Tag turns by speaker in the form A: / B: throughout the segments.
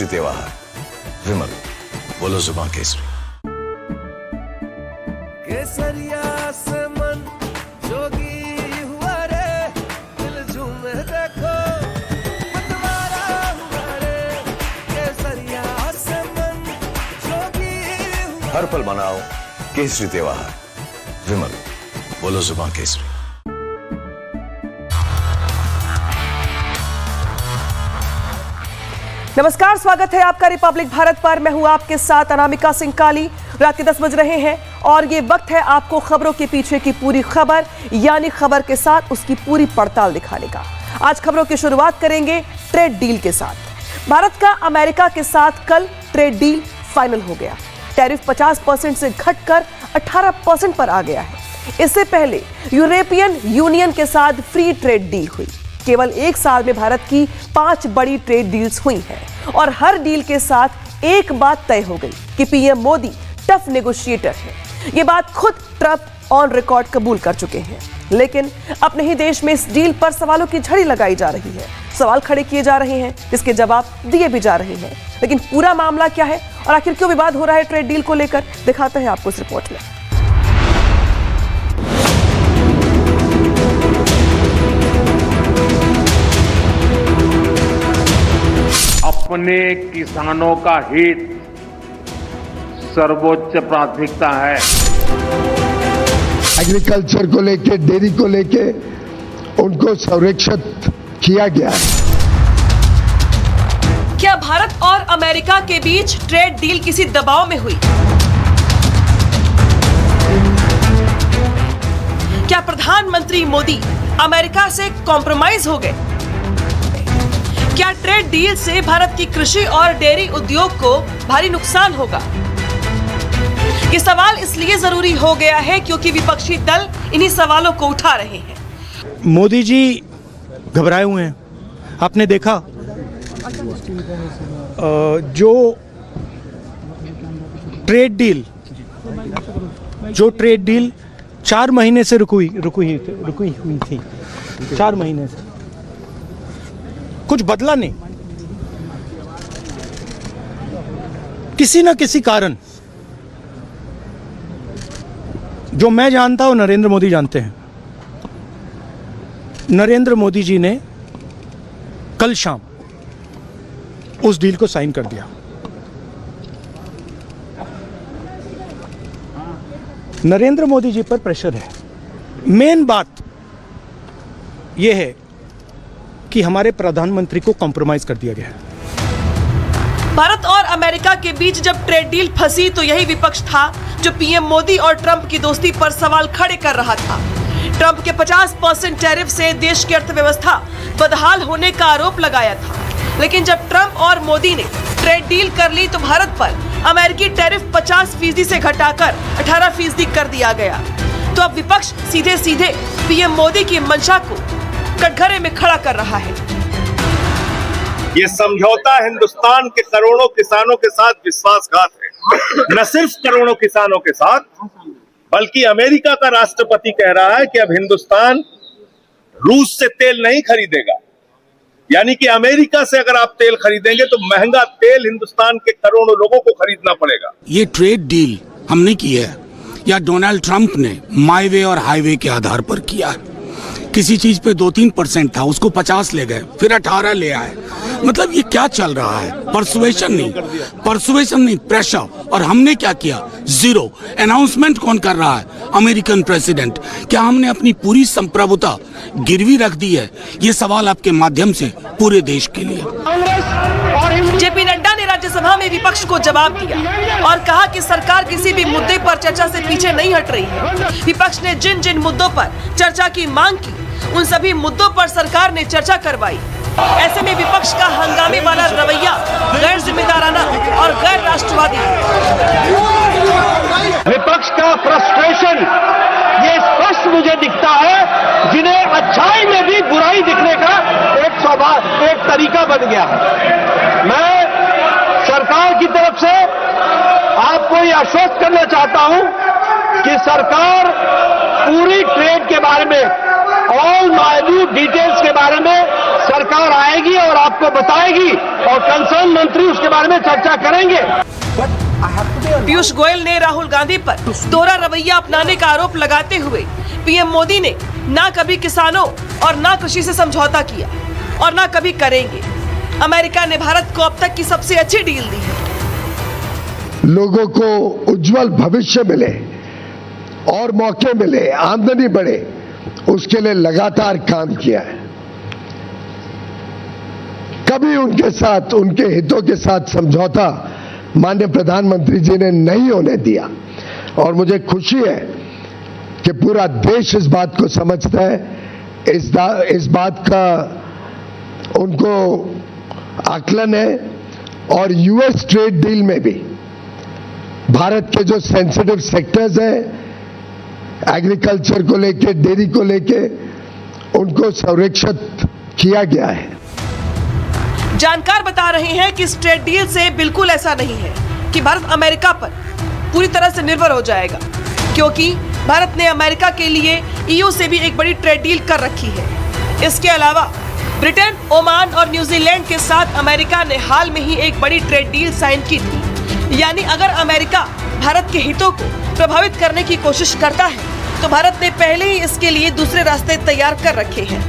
A: केसरी त्योहार। विमल, बोलो जुबान केसरी।
B: केसरिया से मन जोगी हुआ रे, दिल झूमे देखो मतवारा हुआ रे। केसरिया से मन जोगी हुआ।
A: हर पल मनाओ केसरी त्योहार। विमल, बोलो जुबान केसरी।
C: नमस्कार, स्वागत है आपका रिपब्लिक भारत पर। मैं हूं आपके साथ अनामिका सिंह काली। रात के 10 बज रहे हैं और ये वक्त है आपको खबरों के पीछे की पूरी खबर, यानी खबर के साथ उसकी पूरी पड़ताल दिखाने का। आज खबरों की शुरुआत करेंगे ट्रेड डील के साथ। भारत का अमेरिका के साथ कल ट्रेड डील फाइनल हो गया। टैरिफ 50% से घटकर 18% पर आ गया है। इससे पहले यूरोपियन यूनियन के साथ फ्री ट्रेड डील हुई। केवल एक साल में भारत की 5 बड़ी ट्रेड डील्स हुई हैं और हर डील के साथ एक बात तय हो गई कि पीएम मोदी टफ नेगोशिएटर है। ये बात खुद ट्रंप ऑन रिकॉर्ड कबूल कर चुके हैं। लेकिन अपने ही देश में इस डील पर सवालों की झड़ी लगाई जा रही है, सवाल खड़े किए जा रहे हैं, इसके जवाब दिए भी जा रहे हैं। लेकिन पूरा मामला क्या है और आखिर क्यों विवाद हो रहा है ट्रेड डील को लेकर, दिखाते हैं आपको इस रिपोर्ट में।
D: अपने किसानों का हित सर्वोच्च प्राथमिकता है।
E: एग्रीकल्चर को लेके, डेयरी को लेके उनको संरक्षित किया गया है।
C: क्या भारत और अमेरिका के बीच ट्रेड डील किसी दबाव में हुई? क्या प्रधानमंत्री मोदी अमेरिका से कॉम्प्रोमाइज हो गए? क्या ट्रेड डील से भारत की कृषि और डेयरी उद्योग को भारी नुकसान होगा? ये सवाल इसलिए जरूरी हो गया है क्योंकि विपक्षी दल इन्हीं सवालों को उठा रहे हैं।
F: मोदी जी घबराए हुए हैं। आपने देखा जो ट्रेड डील 4 महीने से रुकी हुई थी। 4 महीने से कुछ बदला नहीं। किसी न किसी कारण, जो मैं जानता हूं नरेंद्र मोदी जानते हैं, नरेंद्र मोदी जी ने कल शाम उस डील को साइन कर दिया। नरेंद्र मोदी जी पर प्रेशर है। मेन बात यह है कि हमारे प्रधानमंत्री को कॉम्प्रोमाइज कर दिया गया है।
C: भारत और अमेरिका के बीच जब ट्रेड डील फंसी तो यही विपक्ष था जो पीएम मोदी और ट्रंप की दोस्ती पर सवाल खड़े कर रहा था। ट्रंप के 50% टैरिफ से देश की अर्थव्यवस्था बदहाल होने का आरोप लगाया था। लेकिन जब ट्रंप और मोदी ने ट्रेड डील कर ली तो भारत पर अमेरिकी टैरिफ 50% से घटाकर 18% कर दिया गया। तो अब विपक्ष सीधे सीधे पीएम मोदी की मंशा को कटघरे में खड़ा कर रहा है।
D: ये समझौता हिंदुस्तान के करोड़ों किसानों के साथ विश्वासघात है। न सिर्फ करोड़ों किसानों के साथ, बल्कि अमेरिका का राष्ट्रपति कह रहा है कि अब हिंदुस्तान रूस से तेल नहीं खरीदेगा। यानी कि अमेरिका से अगर आप तेल खरीदेंगे तो महंगा तेल हिंदुस्तान के करोड़ों लोगों को खरीदना पड़ेगा।
G: ये ट्रेड डील हमने की है या डोनाल्ड ट्रंप ने माई वे और हाईवे के आधार पर किया है। किसी चीज पे 2-3% था, उसको 50 ले गए, फिर 18 ले आए। मतलब ये क्या चल रहा है? परसुएशन नहीं, प्रेशर। और हमने क्या किया? 0 अनाउंसमेंट। कौन कर रहा है? American president. क्या हमने अपनी पूरी संप्रभुता गिरवी रख दी है? ये सवाल आपके माध्यम से पूरे देश के लिए।
C: जेपी नड्डा ने राज्यसभा में विपक्ष को जवाब दिया और कहा कि सरकार किसी भी मुद्दे पर चर्चा से पीछे नहीं हट रही है। विपक्ष ने जिन जिन मुद्दों पर चर्चा की मांग की, उन सभी मुद्दों पर सरकार ने चर्चा करवाई। ऐसे में विपक्ष का हंगामे वाला रवैया गैर जिम्मेदाराना और गैर राष्ट्रवादी।
D: विपक्ष का फ्रस्ट्रेशन ये स्पष्ट मुझे दिखता है, जिन्हें अच्छाई में भी बुराई दिखने का एक स्वभाव, एक तरीका बन गया है। मैं सरकार की तरफ से आपको ये आश्वस्त करना चाहता हूं कि सरकार पूरी ट्रेड के बारे में, ऑल माइन्यूट डिटेल्स के बारे में
E: सरकार आएगी और आपको बताएगी और कंसर्न मंत्री उसके बारे में चर्चा करेंगे।
C: पीयूष गोयल ने राहुल गांधी पर दोहरा रवैया अपनाने का आरोप लगाते हुए पीएम मोदी ने ना कभी किसानों और ना कृषि से समझौता किया और ना कभी करेंगे। अमेरिका ने भारत को अब तक की सबसे अच्छी डील दी है।
E: लोगों को उज्जवल भविष्य मिले और मौके मिले, आमदनी बढ़े, उसके लिए लगातार काम किया है। कभी उनके साथ, उनके हितों के साथ समझौता माननीय प्रधानमंत्री जी ने नहीं होने दिया और मुझे खुशी है कि पूरा देश इस बात को समझता है। इस बात का उनको आकलन है और यूएस ट्रेड डील में भी भारत के जो सेंसिटिव सेक्टर्स हैं, एग्रीकल्चर को लेके, डेयरी को लेके, उनको संरक्षित किया गया है।
C: जानकार बता रहे हैं कि इस ट्रेड डील से बिल्कुल ऐसा नहीं है कि भारत अमेरिका पर पूरी तरह से निर्भर हो जाएगा, क्योंकि भारत ने अमेरिका के लिए ईयू से भी एक बड़ी ट्रेड डील कर रखी है। इसके अलावा ब्रिटेन, ओमान और न्यूजीलैंड के साथ अमेरिका ने हाल में ही एक बड़ी ट्रेड डील साइन की थी। यानी अगर अमेरिका भारत के हितों को प्रभावित करने की कोशिश करता है तो भारत ने पहले ही इसके लिए दूसरे रास्ते तैयार कर रखे हैं।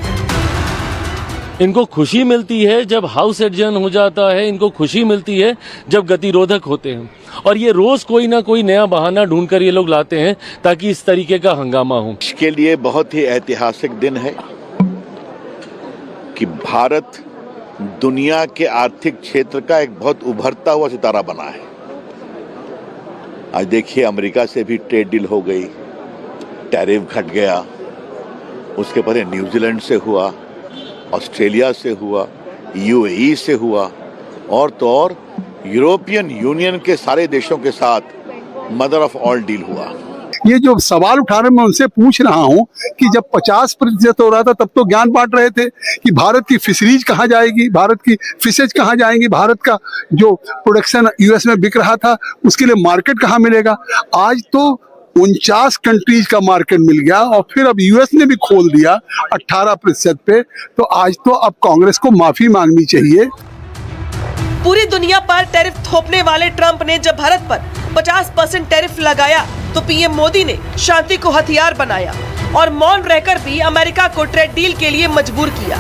H: इनको खुशी मिलती है जब हाउस एडजर्न हो जाता है, इनको खुशी मिलती है जब गतिरोधक होते हैं, और ये रोज कोई ना कोई नया बहाना ढूंढकर ये लोग लाते हैं ताकि इस तरीके का हंगामा हो।
I: इसके लिए बहुत ही ऐतिहासिक दिन है कि भारत दुनिया के आर्थिक क्षेत्र का एक बहुत उभरता हुआ सितारा बना है। आज देखिए, अमेरिका से भी ट्रेड डील हो गई, टैरिफ घट गया, उसके बाद न्यूजीलैंड से हुआ, ऑस्ट्रेलिया से हुआ, यूएई से हुआ, और तो और यूरोपियन यूनियन के सारे देशों के साथ मदर ऑफ ऑल डील हुआ।
J: ये जो सवाल उठा रहे, मैं उनसे पूछ रहा हूं कि जब 50% हो रहा था तब तो ज्ञान बांट रहे थे कि भारत की फिशरीज कहाँ जाएगी, भारत की फिशेज कहाँ जाएंगी, भारत का जो प्रोडक्शन यूएस में बिक रहा था उसके लिए मार्केट कहाँ मिलेगा। आज तो 49 कंट्रीज का मार्केट मिल गया और फिर अब यूएस ने भी खोल दिया 18% पे। तो आज तो अब कांग्रेस को माफी मांगनी चाहिए।
C: पूरी दुनिया पर टैरिफ थोपने वाले ट्रंप ने जब भारत पर 50% टैरिफ लगाया तो पीएम मोदी ने शांति को हथियार बनाया और मौन रहकर भी अमेरिका को ट्रेड डील के लिए मजबूर किया।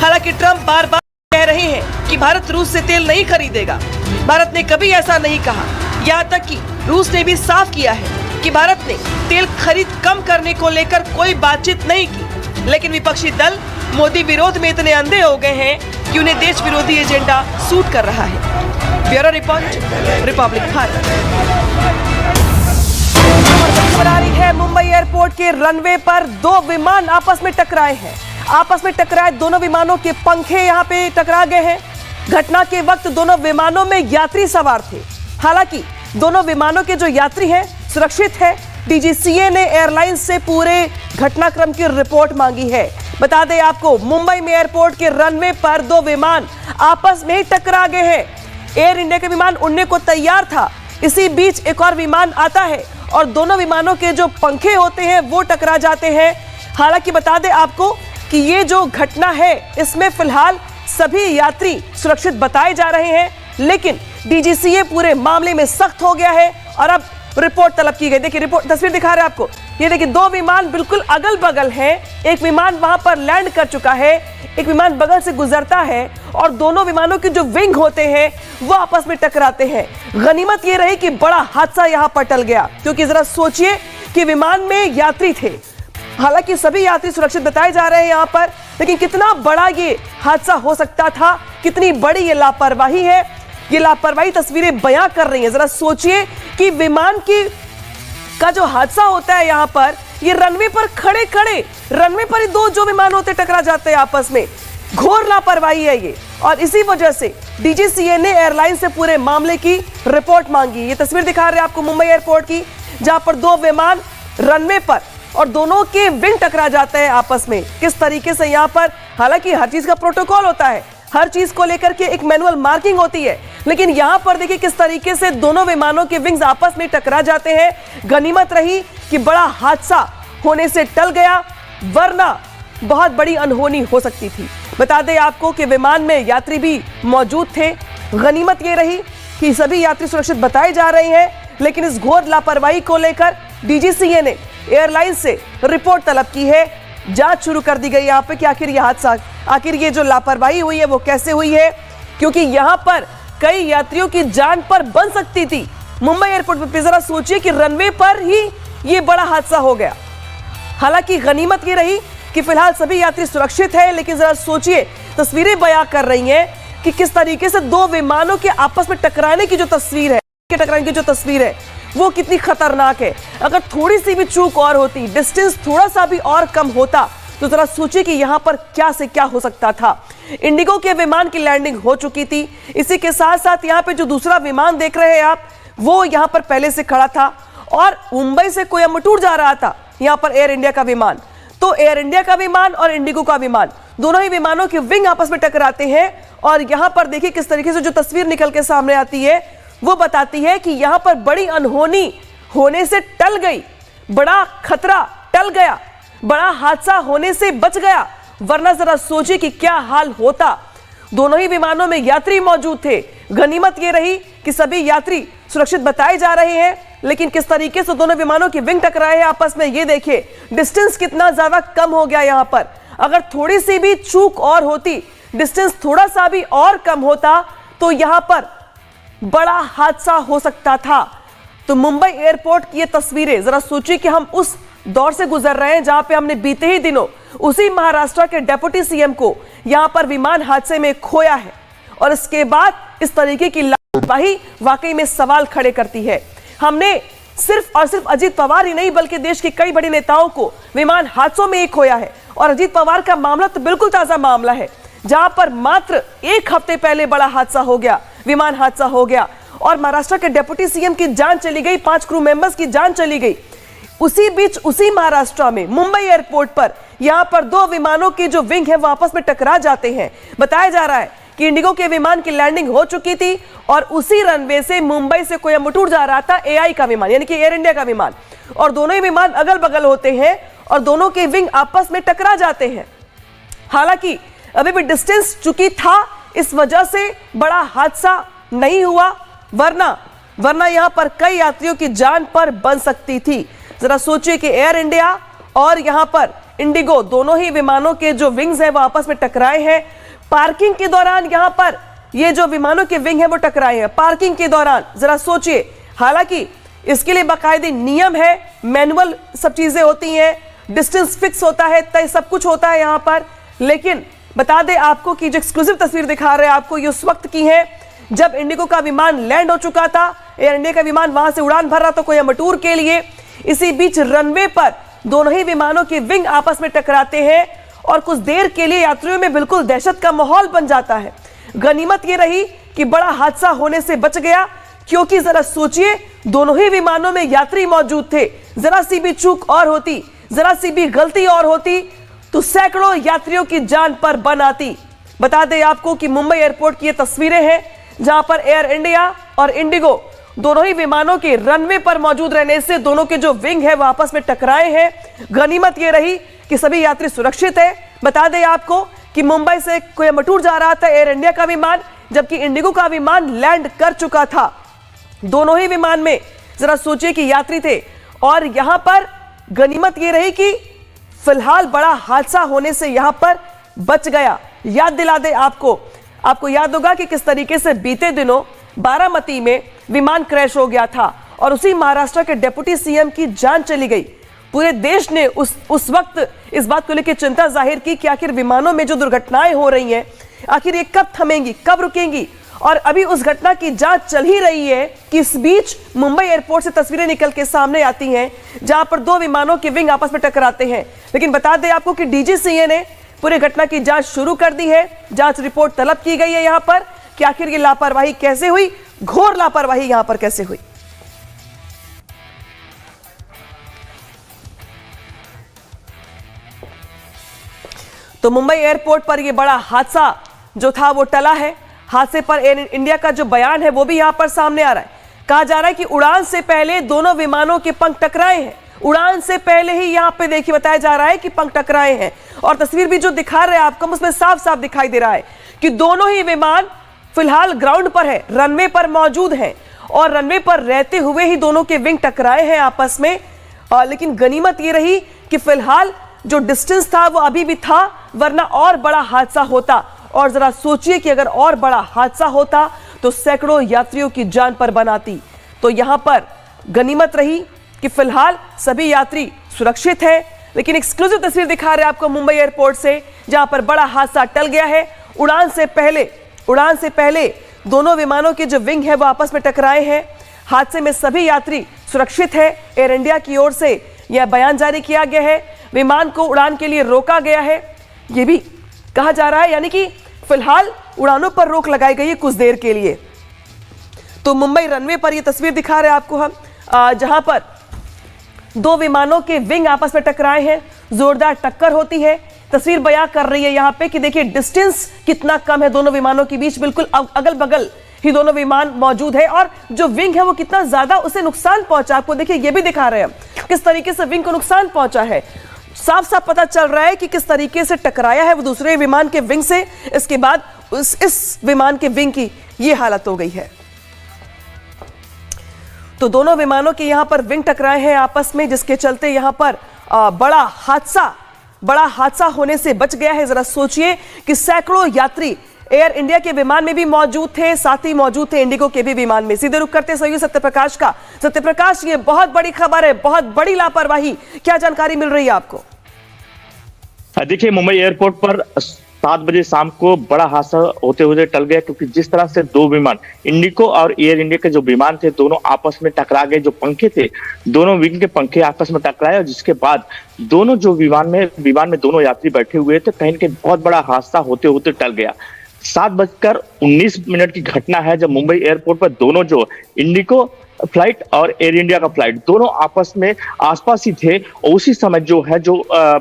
C: हालांकि ट्रंप बार बार कह रहे हैं कि भारत रूस से तेल नहीं खरीदेगा। भारत ने कभी ऐसा नहीं कहा। यहाँ तक कि रूस ने भी साफ किया है कि भारत ने तेल खरीद कम करने को लेकर कोई बातचीत नहीं की। लेकिन विपक्षी दल मोदी विरोध में इतने अंधे हो गए हैं कि उन्हें देश विरोधी एजेंडा सूट कर रहा है। Bureau report, Republic Bharat. खबर आ रही है, मुंबई एयरपोर्ट के रनवे पर दो विमान आपस में टकराए हैं। आपस में टकराए दोनों विमानों के पंखे यहाँ पे टकरा गए हैं। घटना के वक्त दोनों विमानों में यात्री सवार थे। हालांकि दोनों विमानों के जो यात्री हैं सुरक्षित है। डीजीसीए ने एयरलाइंस से पूरे घटनाक्रम की रिपोर्ट मांगी है। बता दें आपको, मुंबई में एयरपोर्ट के रनवे पर दो विमान आपस में ही टकरा गए हैं। एयर इंडिया का विमान उड़ने को तैयार था, इसी बीच एक और विमान आता है और दोनों विमानों के जो पंखे होते हैं वो टकरा जाते हैं। हालांकि बता दें आपको कि ये जो घटना है इसमें फिलहाल सभी यात्री सुरक्षित बताए जा रहे हैं, लेकिन डीजीसीए पूरे मामले में सख्त हो गया है और अब रिपोर्ट तलब की गई। देखिए रिपोर्ट, तस्वीर दिखा रहे हैं आपको। ये देखिए, दो विमान बिल्कुल अगल बगल हैं। एक विमान वहां पर लैंड कर चुका है, एक विमान बगल से गुजरता है और दोनों विमानों के जो विंग होते हैं वो आपस में टकराते हैं। गनीमत ये रही कि बड़ा हादसा यहां पर टल गया, क्योंकि जरा सोचिए कि विमान में यात्री थे। हालांकि सभी यात्री सुरक्षित बताए जा रहे हैं यहां पर, लेकिन कितना बड़ा ये हादसा हो सकता था, कितनी बड़ी ये लापरवाही है, ये लापरवाही तस्वीरें बयां कर रही हैं। जरा सोचिए कि विमान की का जो हादसा होता है यहां पर, ये रनवे पर खड़े खड़े रनवे पर ही दो जो विमान होते टकरा जाते हैं आपस में। घोर लापरवाही है ये, और इसी वजह से डीजीसीए ने एयरलाइन से पूरे मामले की रिपोर्ट मांगी। ये तस्वीर दिखा रहे हैं आपको मुंबई एयरपोर्ट की, जहां पर दो विमान रनवे पर और दोनों के विंग टकरा जाते हैं आपस में। किस तरीके से यहाँ पर, हालांकि हर चीज का प्रोटोकॉल होता है, हर चीज को लेकर के एक मैनुअल मार्किंग होती है, लेकिन यहाँ पर देखिए किस तरीके से दोनों विमानों के विंग्स आपस में टकरा जाते हैं। गनीमत रही कि बड़ा हादसा होने से टल गया, वरना बहुत बड़ी अनहोनी हो सकती थी। बता दें आपको कि विमान में यात्री भी मौजूद थे। गनीमत ये रही कि सभी यात्री सुरक्षित बताए जा रहे हैं, लेकिन इस घोर लापरवाही को लेकर डीजीसीए ने एयरलाइन से रिपोर्ट तलब की है। जांच शुरू कर दी गई यहाँ पे कि आखिर ये हादसा, आखिर ये जो लापरवाही हुई है वो कैसे हुई है, क्योंकि यहाँ पर कई यात्रियों की जान पर बन सकती थी। मुंबई एयरपोर्ट पर जरा सोचिए कि रनवे पर ही ये बड़ा हादसा हो गया। हालांकि गनीमत ये रही कि फिलहाल सभी यात्री सुरक्षित हैं, लेकिन जरा सोचिए, तस्वीरें बयां कर रही हैं कि किस तरीके से दो विमानों के आपस में टकराने की जो तस्वीर है, वो कितनी खतरनाक है। अगर थोड़ी सी भी चूक और होती, डिस्टेंस थोड़ा सा भी और कम होता, तो जरा सोचिए कि यहां पर क्या से क्या हो सकता था। इंडिगो के विमान की लैंडिंग हो चुकी थी। इसी के साथ साथ यहाँ पे जो दूसरा विमान देख रहे हैं आप, वो यहाँ पर पहले से खड़ा था और मुंबई से कोयम्बटूर जा रहा था यहाँ पर एयर इंडिया का विमान। तो एयर इंडिया का विमान और इंडिगो का विमान, दोनों ही विमानों के विंग आपस में टकराते हैं और यहाँ पर देखिए किस तरीके से जो तस्वीर निकल के सामने आती है वो बताती है कि यहाँ पर बड़ी अनहोनी होने से टल गई, बड़ा खतरा टल गया, बड़ा हादसा होने से बच गया, वरना जरा सोचिए कि क्या हाल होता। दोनों ही विमानों में यात्री मौजूद थे। गनीमत ये रही कि सभी यात्री सुरक्षित बताए जा रहे हैं, लेकिन किस तरीके से दोनों विमानों के विंग टकराए हैं आपस में, ये देखिए डिस्टेंस कितना ज्यादा कम हो गया। यहाँ पर अगर थोड़ी सी भी चूक और होती, डिस्टेंस थोड़ा सा भी और कम होता, तो यहाँ पर बड़ा हादसा हो सकता था। तो मुंबई एयरपोर्ट की ये तस्वीरें, जरा सोचिए कि हम उस दौर से गुजर रहे हैं जहां पे हमने बीते ही दिनों उसी महाराष्ट्र के डेप्यूटी सीएम को यहां पर विमान हादसे में खोया है, और इसके बाद इस तरीके की लापरवाही वाकई में सवाल खड़े करती है। हमने सिर्फ और सिर्फ अजीत पवार ही नहीं, बल्कि देश के कई बड़े नेताओं को विमान हादसों में ही खोया है, और अजीत पवार का मामला तो बिल्कुल ताजा मामला है, जहां पर मात्र एक हफ्ते पहले बड़ा हादसा हो गया, विमान हादसा हो गया और महाराष्ट्र के डेप्यूटी सीएम की जान चली गई, 5 क्रू मेंबर्स की जान चली गई। उसी बीच उसी महाराष्ट्र में मुंबई एयरपोर्ट पर यहां पर दो विमानों के जो विंग है वो आपस में टकरा जाते हैं। बताया जा रहा है कि इंडिगो के विमान की लैंडिंग हो चुकी थी और उसी रनवे से मुंबई से कोयम्बटूर जा रहा था एआई का विमान, यानी कि एयर इंडिया का विमान, और दोनों ही विमान अगल बगल होते हैं और दोनों के विंग आपस में टकरा जाते हैं। हालांकि अभी भी डिस्टेंस चुकी था, इस वजह से बड़ा हादसा नहीं हुआ, वरना यहां पर कई यात्रियों की जान पर बन सकती थी। जरा सोचिए कि एयर इंडिया और यहां पर इंडिगो, दोनों ही विमानों के जो विंग्स हैं वो आपस में टकराए हैं। पार्किंग के दौरान यहां पर ये जो विमानों के विंग है वो टकराए हैं पार्किंग के दौरान। जरा सोचिए, हालांकि इसके लिए बाकायदे नियम है, मैनुअल सब चीजें होती हैं, डिस्टेंस फिक्स होता है, तय सब कुछ होता है यहां पर। लेकिन बता दें आपको कि जो एक्सक्लूसिव तस्वीर दिखा रहे हैं आपको, ये उस वक्त की है जब इंडिगो का विमान लैंड हो चुका था, एयर इंडिया का विमान वहां से उड़ान भर रहा था कोयम्बटूर के लिए। इसी बीच रनवे पर दोनों ही विमानों के विंग आपस में टकराते हैं और कुछ देर के लिए यात्रियों में बिल्कुल दहशत का माहौल बन जाता है। गनीमत ये रही कि बड़ा हादसा होने से बच गया, क्योंकि जरा सोचिए दोनों ही विमानों में यात्री मौजूद थे। जरा सी भी चूक और होती, जरा सी भी गलती और होती, तो सैकड़ों यात्रियों की जान पर बन आती। बता दें आपको कि मुंबई एयरपोर्ट की ये तस्वीरें हैं जहां पर एयर इंडिया और इंडिगो दोनों ही विमानों के रनवे पर मौजूद रहने से दोनों के जो विंग है वो आपस में टकराए हैं। गनीमत ये रही कि सभी यात्री सुरक्षित है। बता दें आपको कि मुंबई से कोयम्बटूर जा रहा था एयर इंडिया का विमान, जबकि इंडिगो का विमान लैंड कर चुका था। दोनों ही विमान में जरा सोचिए कि यात्री थे, और यहां पर गनीमत ये रही कि फिलहाल बड़ा हादसा होने से यहां पर बच गया। याद दिला दे आपको याद होगा कि किस तरीके से बीते दिनों बारामती में विमान क्रैश हो गया था और उसी महाराष्ट्र के डेप्यूटी सीएम की जान चली गई। पूरे देश ने उस वक्त इस बात को लेकर चिंता जाहिर की कि आखिर विमानों में जो दुर्घटनाएं हो रही हैं, आखिर ये कब थमेंगी, कब रुकेंगी। और अभी उस घटना की जांच चल ही रही है कि इस बीच मुंबई एयरपोर्ट से तस्वीरें निकल के सामने आती हैं जहां पर दो विमानों के विंग आपस में टकराते हैं। लेकिन बता दें आपको कि डीजीसीए ने पूरी घटना की जांच शुरू कर दी है। जांच रिपोर्ट तलब की गई है यहां पर कि आखिर ये लापरवाही कैसे हुई, घोर लापरवाही यहां पर कैसे हुई। तो मुंबई एयरपोर्ट पर यह बड़ा हादसा जो था वो टला है। हादसे पर एयर इंडिया का जो बयान है वो भी यहां पर सामने आ रहा है। कहा जा रहा है कि उड़ान से पहले दोनों विमानों के पंख टकराए हैं उड़ान से पहले ही यहाँ पे देखिए बताया जा रहा है कि पंख टकराए हैं। और तस्वीर भी जो दिखा रहे हैं आपको, उसमें साफ साफ दिखाई दे रहा है कि दोनों ही विमान फिलहाल ग्राउंड पर है, रनवे पर मौजूद हैं और रनवे पर रहते हुए ही दोनों के विंग टकराए हैं आपस में। लेकिन गनीमत ये रही कि फिलहाल जो डिस्टेंस था वो अभी भी था, वरना और बड़ा हादसा होता। और जरा सोचिए कि अगर और बड़ा हादसा होता तो सैकड़ों यात्रियों की जान पर बनाती। तो यहां पर गनीमत रही कि फिलहाल सभी यात्री सुरक्षित हैं। लेकिन एक्सक्लूसिव तस्वीर दिखा रहे हैं आपको मुंबई एयरपोर्ट से, जहां पर बड़ा हादसा टल गया है। उड़ान से पहले दोनों विमानों के जो विंग है वो आपस में टकराए हैं। हादसे में सभी यात्री सुरक्षित है। एयर इंडिया की ओर से यह बयान जारी किया गया है। विमान को उड़ान के लिए रोका गया है, यह भी कहा जा रहा है, यानी कि फिलहाल उड़ानों पर रोक लगाई गई है कुछ देर के लिए। तो मुंबई रनवे पर यह तस्वीर दिखा रहे हैं आपको हम, जहां पर दो विमानों के विंग आपस में टकराए हैं, जोरदार टक्कर होती है। तस्वीर बयां कर रही है यहां पे कि देखिए डिस्टेंस कितना कम है दोनों विमानों के बीच, बिल्कुल अगल बगल ही दोनों विमान मौजूद है। और जो विंग है वो कितना ज्यादा उसे नुकसान पहुंचा, आपको देखिए ये भी दिखा रहे हैं किस तरीके से विंग को नुकसान पहुंचा है। साफ साफ पता चल रहा है कि किस तरीके से टकराया है वो दूसरे विमान के विंग से। इसके बाद इस विमान के विंग की ये हालत हो गई है। तो दोनों विमानों के यहां पर विंग टकराए हैं आपस में, जिसके चलते यहां पर बड़ा हादसा होने से बच गया है। जरा सोचिए कि सैकड़ों यात्री एयर इंडिया के विमान में भी मौजूद थे, साथ ही मौजूद थे इंडिगो के भी विमान में। सीधे रुख करते सहयोगी सत्यप्रकाश का। सत्यप्रकाश, ये बहुत बड़ी खबर है, बहुत बड़ी लापरवाही, क्या जानकारी मिल रही है आपको?
K: देखिए, मुंबई एयरपोर्ट पर 7 बजे शाम को बड़ा हादसा होते हुए टल गया, क्योंकि जिस तरह से दो विमान इंडिगो और एयर इंडिया के जो विमान थे दोनों आपस में टकरा गए। जो पंखे थे दोनों विंग के पंखे आपस में टकराए और जिसके बाद दोनों जो विमान में दोनों यात्री बैठे हुए थे, कहीं न कहीं बहुत बड़ा हादसा होते होते टल गया। 7:19 की घटना है जब मुंबई एयरपोर्ट पर दोनों जो इंडिगो फ्लाइट और एयर इंडिया का फ्लाइट दोनों आपस में आसपास ही थे और उसी समय जो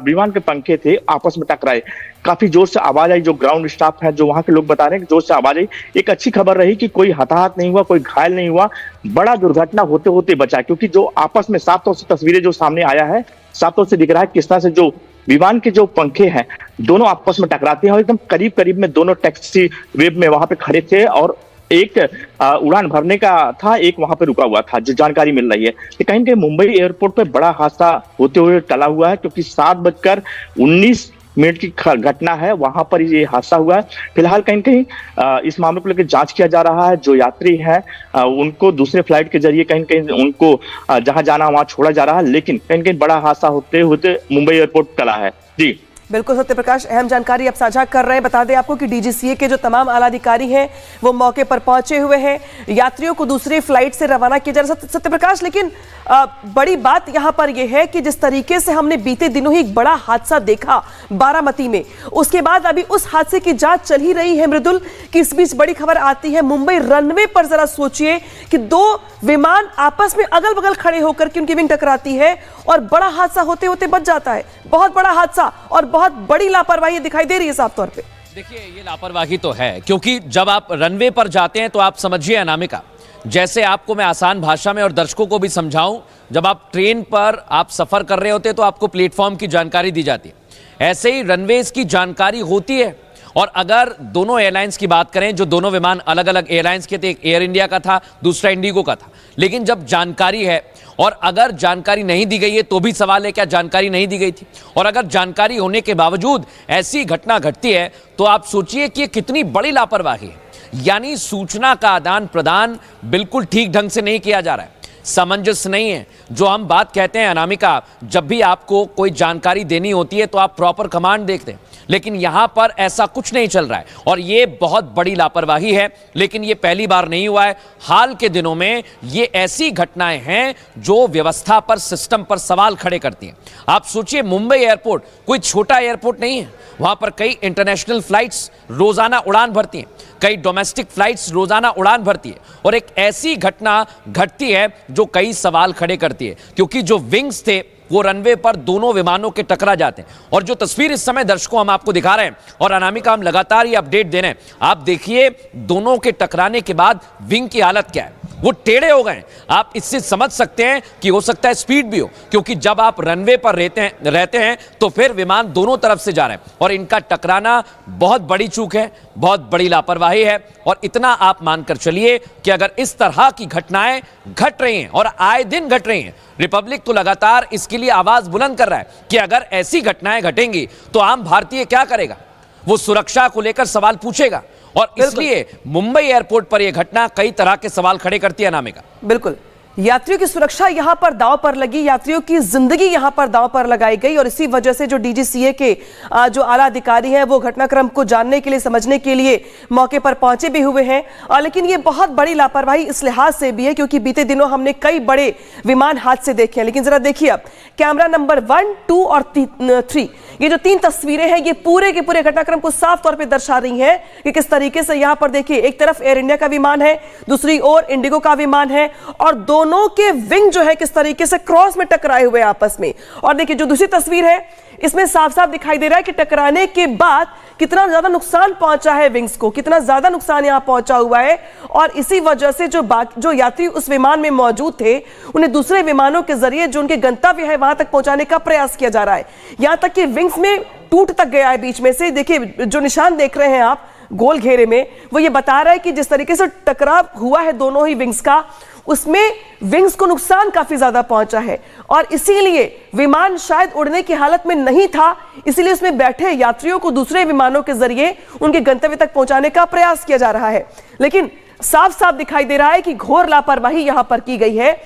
K: विमान के पंखे थे आपस में टकराए। काफी जोर से आवाज आई, जो ग्राउंड स्टाफ है, जो वहां के लोग बता रहे हैं कि जोर से आवाज आई। एक अच्छी खबर रही कि कोई हताहत नहीं हुआ, कोई घायल नहीं हुआ, बड़ा दुर्घटना होते होते बचा, क्योंकि जो आपस में साफ तौर से तस्वीरें जो सामने आया है, साफ तौर से दिख रहा है किस तरह से जो विमान के जो पंखे हैं दोनों आपस में टकराते हैं और एकदम करीब करीब में दोनों टैक्सी वेब में वहां पे खड़े थे और एक उड़ान भरने का था, एक वहां पे रुका हुआ था, जो जानकारी मिल रही है। कहीं कहीं मुंबई एयरपोर्ट पे बड़ा हादसा होते हुए टला हुआ है, क्योंकि 7:19 की घटना है, वहां पर ये हादसा हुआ है। फिलहाल कहीं कहीं इस मामले को लेकर जांच किया जा रहा है। जो यात्री हैं उनको दूसरे फ्लाइट के जरिए कहीं कहीं उनको जहां जाना वहां छोड़ा जा रहा है, लेकिन कहीं कहीं बड़ा हादसा होते होते मुंबई एयरपोर्ट टला है। जी
C: बिल्कुल सत्यप्रकाश, अहम जानकारी अब साझा कर रहे हैं। बता दें आपको कि डीजीसीए के जो तमाम आला अधिकारी हैं वो मौके पर पहुंचे हुए हैं, यात्रियों को दूसरी फ्लाइट से रवाना किया जा रहा है। सत्यप्रकाश, लेकिन बड़ी बात यहां पर यह है कि जिस तरीके से हमने बीते दिनों ही एक बड़ा हादसा देखा बारामती में, उसके बाद अभी उस हादसे की जांच चल ही रही है मृदुल, कि इस बीच बड़ी खबर आती है मुंबई रनवे पर। जरा सोचिए कि दो विमान आपस में अगल बगल खड़े होकर के उनकी विंग टकराती है और बड़ा हादसा होते होते बच जाता है। बहुत बड़ा हादसा और बहुत बड़ी लापरवाही दिखाई दे रही है साफ तौर पे।
L: देखिए, ये लापरवाही तो है, क्योंकि जब आप रनवे पर जाते हैं तो आप समझिए अनामिका, जैसे आपको मैं आसान भाषा में और दर्शकों को भी समझाऊं, जब आप ट्रेन पर आप सफर कर रहे होते हैं तो आपको प्लेटफॉर्म की जानकारी दी जाती है, ऐसे ही रनवेज की जानकारी होती है। और अगर दोनों एयरलाइंस की बात करें, जो दोनों विमान अलग अलग एयरलाइंस के थे, एक एयर इंडिया का था, दूसरा इंडिगो का था, लेकिन जब जानकारी है और अगर जानकारी नहीं दी गई है तो भी सवाल है क्या जानकारी नहीं दी गई थी, और अगर जानकारी होने के बावजूद ऐसी घटना घटती है तो आप सोचिए कि कितनी बड़ी लापरवाही है। यानी सूचना का आदान प्रदान बिल्कुल ठीक ढंग से नहीं किया जा रहा है, सामंजस्य नहीं है। जो हम बात कहते हैं अनामिका, जब भी आपको कोई जानकारी देनी होती है तो आप प्रॉपर कमांड देखते हैं, लेकिन यहां पर ऐसा कुछ नहीं चल रहा है और ये बहुत बड़ी लापरवाही है। लेकिन ये पहली बार नहीं हुआ है, हाल के दिनों में ये ऐसी घटनाएं हैं जो व्यवस्था पर, सिस्टम पर सवाल खड़े करती हैं। आप सोचिए, मुंबई एयरपोर्ट कोई छोटा एयरपोर्ट नहीं है, वहां पर कई इंटरनेशनल फ्लाइट्स रोजाना उड़ान भरती हैं, कई डोमेस्टिक फ्लाइट्स रोजाना उड़ान भरती है और एक ऐसी घटना घटती है जो कई सवाल खड़े करती है, क्योंकि जो विंग्स थे वो रनवे पर दोनों विमानों के टकरा जाते हैं। और जो तस्वीर इस समय दर्शकों हम आपको दिखा रहे हैं और अनामिका हम लगातार ये अपडेट दे रहे हैं, आप देखिए दोनों के टकराने के बाद विंग की हालत क्या है। वो टेढ़े हो गए। आप इससे समझ सकते हैं कि हो सकता है स्पीड भी हो, क्योंकि जब आप रनवे पर रहते हैं तो फिर विमान दोनों तरफ से जा रहे हैं और इनका टकराना बहुत बड़ी चूक है, बहुत बड़ी लापरवाही है। और इतना आप मानकर चलिए कि अगर इस तरह की घटनाएं घट रही हैं और आए दिन घट रही हैं, रिपब्लिक तो लगातार इसके लिए आवाज बुलंद कर रहा है कि अगर ऐसी घटनाएं घटेंगी तो आम भारतीय क्या करेगा, वो सुरक्षा को लेकर सवाल पूछेगा। और इसलिए मुंबई एयरपोर्ट पर यह घटना कई तरह के सवाल खड़े करती है अनामिका।
C: बिल्कुल, यात्रियों की सुरक्षा यहां पर दांव पर लगी, यात्रियों की जिंदगी यहां पर दांव पर लगाई गई और इसी वजह से जो डीजीसीए के जो आला अधिकारी हैं वो घटनाक्रम को जानने के लिए, समझने के लिए मौके पर पहुंचे भी हुए हैं। लेकिन ये बहुत बड़ी लापरवाही इस लिहाज से भी है क्योंकि बीते दिनों हमने कई बड़े विमान हादसे देखे हैं। लेकिन जरा देखिए अब कैमरा नंबर 1, 2 और 3, ये जो 3 तस्वीरें हैं ये पूरे के पूरे घटनाक्रम को साफ तौर पर दर्शा रही हैं कि किस तरीके से यहां पर देखिए, एक तरफ एयर इंडिया का विमान है, दूसरी ओर इंडिगो का विमान है और दोनों के विंग जो है किस तरीके से क्रॉस में टकराए हुए आपस में। और देखिए जो दूसरी तस्वीर है इसमें साफ साफ दिखाई दे रहा है कि टकराने के बाद कितना ज्यादा नुकसान पहुंचा है विंग्स को, कितना ज्यादा नुकसान यहां पहुंचा हुआ है। और इसी वजह से जो यात्री उस विमान में मौजूद थे उन्हें दूसरे विमानों के जरिए जो उनके गंतव्य है वहां तक पहुंचाने का प्रयास किया जा रहा है। यहां तक कि विंग्स में टूट तक गया है बीच में से। देखिए जो निशान देख रहे हैं आप गोल घेरे में, वो ये बता रहा है कि जिस तरीके से टकराव हुआ है दोनों ही विंग्स का, उसमें विंग्स को नुकसान काफी ज्यादा पहुंचा है और इसीलिए विमान शायद उड़ने की हालत में नहीं था, इसीलिए उसमें बैठे यात्रियों को दूसरे विमानों के जरिए उनके गंतव्य तक पहुंचाने का प्रयास किया जा रहा है। लेकिन साफ साफ दिखाई दे रहा है कि घोर लापरवाही यहां पर की गई है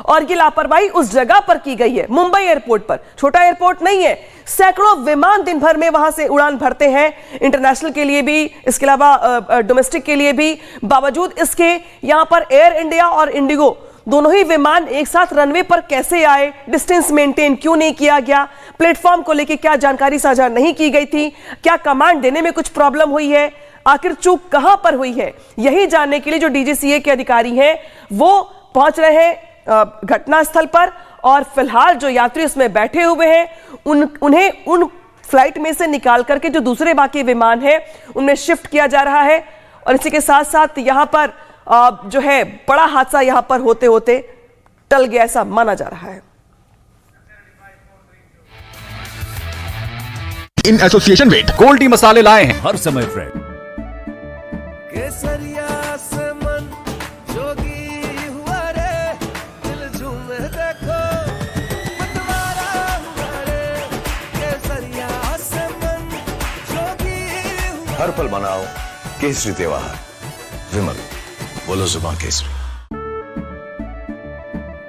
C: और ये लापरवाही उस जगह पर की गई है, मुंबई एयरपोर्ट पर। छोटा एयरपोर्ट नहीं है, सैकड़ों विमान दिन भर में वहां से उड़ान भरते हैं, इंटरनेशनल के लिए भी, इसके अलावा डोमेस्टिक के लिए भी। बावजूद इसके यहां पर एयर इंडिया और इंडिगो दोनों ही विमान एक साथ रनवे पर कैसे आए, डिस्टेंस मेंटेन क्यों नहीं किया गया, प्लेटफॉर्म को लेकर क्या जानकारी साझा नहीं की गई थी, क्या कमांड देने में कुछ प्रॉब्लम हुई है, आखिर चूक कहां पर हुई है, यही जानने के लिए जो डीजीसीए के अधिकारी हैं वो पहुंच रहे हैं घटनास्थल पर। और फिलहाल जो यात्री उसमें बैठे हुए हैं उन्हें उन फ्लाइट में से निकाल करके जो दूसरे बाकी विमान हैं उनमें शिफ्ट किया जा रहा है। और इसी के साथ साथ यहां पर जो है बड़ा हादसा यहां पर होते होते टल गया, ऐसा माना जा रहा है।
M: इन एसोसिएशन विद गोल्डी मसाले लाए हैं हर समय फ्रेंड।
B: केसरिया से मन जोगी हुआ रे, दिल झूमे देखो मतवारा हुआ रे। केसरिया से मन जोगी हुआ।
A: हर पल मनाओ केसरी त्योहार। विमल, बोलो जुबान केसरी।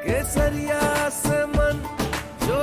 B: केसरिया